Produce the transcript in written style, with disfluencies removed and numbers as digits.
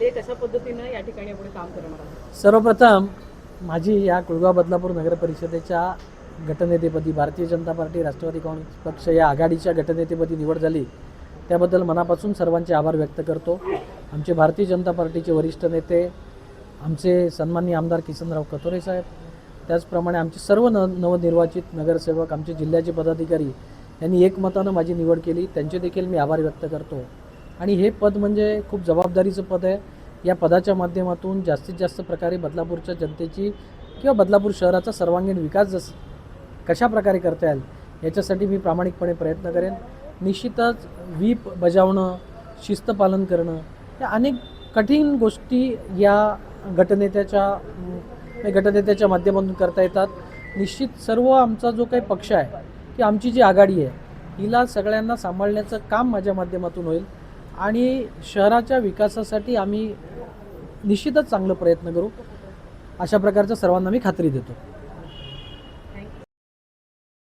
ते कशा पद्धतीनं या ठिकाणी आपण काम करणार आहात? सर्वप्रथम माझी या कुळगाव बदलापूर नगर परिषदेच्या गटनेतेपदी भारतीय जनता पार्टी राष्ट्रवादी काँग्रेस पक्ष या आघाडीच्या गटनेतेपदी निवड झाली त्याबद्दल मनापासून सर्वांचे आभार व्यक्त करतो. आमचे भारतीय जनता पार्टीचे वरिष्ठ नेते आमचे सन्माननीय आमदार किसनराव कथोरे साहेब, त्याचप्रमाणे आमचे सर्व नवनिर्वाचित नगरसेवक, आमचे जिल्ह्याचे पदाधिकारी यांनी एकमतानं माझी निवड केली, त्यांचे देखील मी आभार व्यक्त करतो. आणि हे पद म्हणजे खूप जबाबदारीचं पद आहे. या पदाच्या माध्यमातून जास्तीत जास्त प्रकारे बदलापूरच्या जनतेची किंवा बदलापूर शहराचा सर्वांगीण विकास कशा प्रकारे करता येईल याच्यासाठी मी प्रामाणिकपणे प्रयत्न करेन. निश्चितच व्हीप बजावणं, शिस्त पालन करणं या अनेक कठीण गोष्टी या गटनेत्याच्या माध्यमातून करता येतात. निश्चित सर्व आमचा जो काही पक्ष आहे की आमची जी आघाडी आहे हिला सगळ्यांना सांभाळण्याचं काम माझ्या माध्यमातून होईल आणि शहराच्या विकासासाठी आम्ही निश्चितच चांगलं प्रयत्न करू, अशा प्रकारच्या सर्वांना मी खात्री देतो.